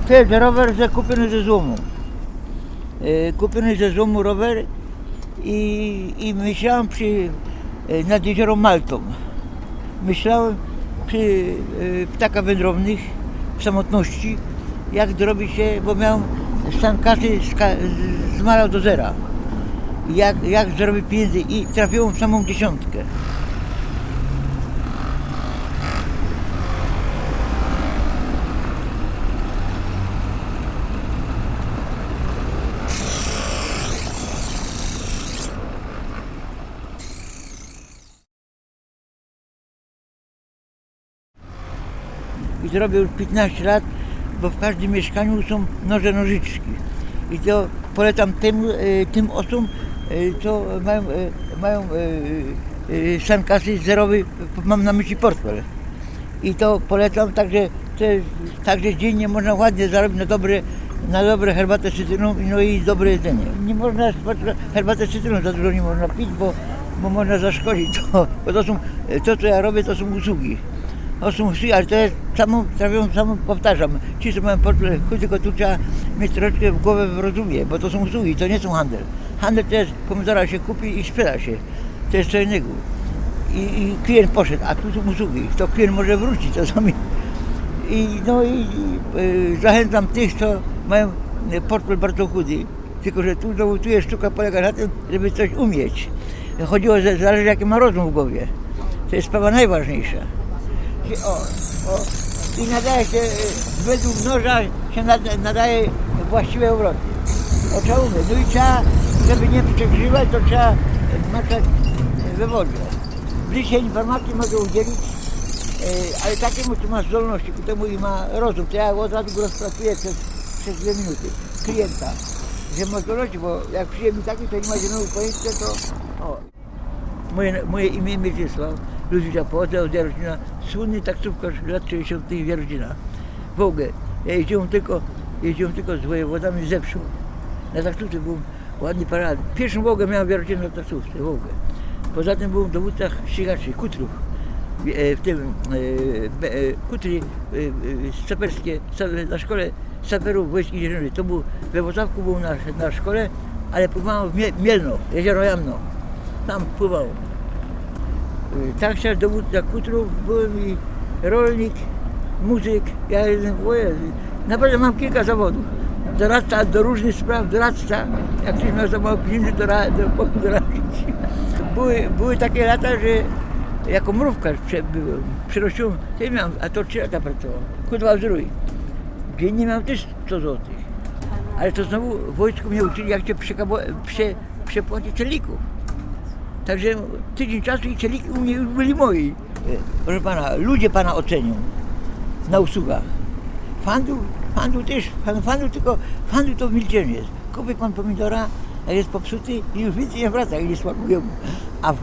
To jest rower kupiony ze złomu. Kupiony ze złomu rower i myślałem nad jeziorem Maltą. Myślałem przy ptakach wędrownych, w samotności, jak dorobić się, bo miałem stan kasy zmalał do zera. Jak zarobić pieniędzy i trafiłem w samą dziesiątkę. I to robię już 15 lat, bo w każdym mieszkaniu są nożyczki. I to polecam tym osobom, co mają stan kasy zerowy, mam na myśli portfel. I to polecam, także dziennie można ładnie zarobić na dobre herbatę z cytryną, no i dobre jedzenie. Nie można herbatę z cytryną za dużo nie można pić, bo można zaszkodzić. To co ja robię, to są usługi. Ale to jest samą powtarzam. Ci, co mają portfel, tylko tu trzeba mieć troszeczkę w głowę w rozumie, bo to są usługi, to nie są handel. Handel to jest, pomidora się kupi i sprzeda się. To jest co innego. I klient poszedł, a tu są usługi. To klient może wrócić czasami. I zachęcam tych, co mają portfel bardzo chudy. Tylko że tu jest sztuka polega na tym, żeby coś umieć. Chodziło, że zależy jaki ma rozum w głowie. To jest sprawa najważniejsza. I nadaje się, według noża się nadaje właściwe obroty. Trzeba umieć. No i trzeba, żeby nie przegrzywać, to trzeba maczać we wodzie. Bliżej informacji mogę udzielić, ale takiemu, co ma zdolności ku temu i ma rozum, to ja od razu go rozpracuję przez 2 minuty klienta, że ma zdolności, bo jak przyjdzie mi taki, to nie ma zielonego pojęcia, to Moje imię Mieczysław, Ludwika, pochodzę od Jarocina, słynny taksówkarz lat 60. Jarocina. Wołgę. Ja jeździłem tylko z wojewodami z Zewszu. Na taksówce byłem ładnie parę lat. Pierwszą Wołgę miałem w Jarocinie na taksówce, Wołgę. Poza tym byłem w dowódcach ścigaczy, kutrów. Kutry saperskie, na szkole saperów wojsk inżynieryjnych. To był, we Włocławku był na szkole, ale pływałem w Mielno, jezioro Jamno. Tam pływał. Taksiarz, dowódca kutrów, byłem i rolnik, muzyk, ja jestem naprawdę mam kilka zawodów. Doradca do różnych spraw, doradca, jak ktoś miał za mało pieniędzy, to doradzić. Były takie lata, że jako mrówkarz byłem, przynosiłem, a to 3 lata pracowałem. Kudwa Zdrój. Dziennie miałem też 100 złotych. Ale to znowu w wojsku mnie uczyli, jak się przepłacić celników. Także tydzień czasu i celiki u mnie już byli moi. Proszę pana, ludzie pana ocenią na usługach. Fandu też, fandu to w milczeniu jest. Kupi pan pomidora, jak jest popsuty i już więcej nie wraca i nie smakuje mu. A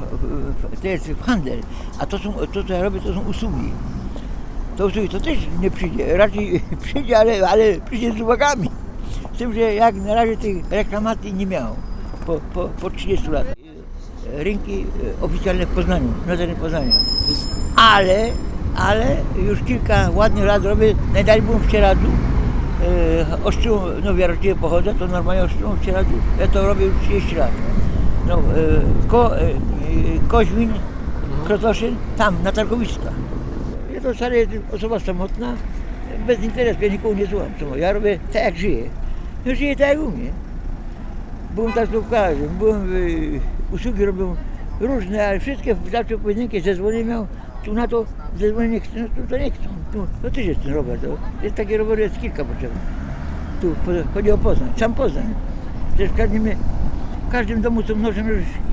to jest handel, a to co ja robię, to są usługi. To usługi to też nie przyjdzie, raczej przyjdzie, ale przyjdzie z uwagami. Z tym, że jak na razie tych reklamacji nie miałem po 30 latach. Rynki oficjalne w Poznaniu, na terenie Poznania. Ale już kilka ładnych lat robię, najdalej byłem w Cieradzu, Ostrzył, no w Jarocinie pochodzę, to normalnie Ostrzył w Cieradzu, ja to robię już 30 lat. No, Koźmin, Krotoszyn, tam, na targowiskach. Ja to wcale jestem osoba samotna, bez interesu, ja nikogo nie słucham. Ja robię tak jak żyję. No żyję tak jak umiem. Byłem taksówkarzem, usługi robią różne, ale wszystkie zawsze pojedynkie zezwolenie miał, tu na to zezwolenie nie chcą, no to nie chcą. To też jest ten rower, to jest taki rower, jest kilka potrzebnych. Tu chodzi o Poznań, sam Poznań. Przecież w każdym domu są nożyczki.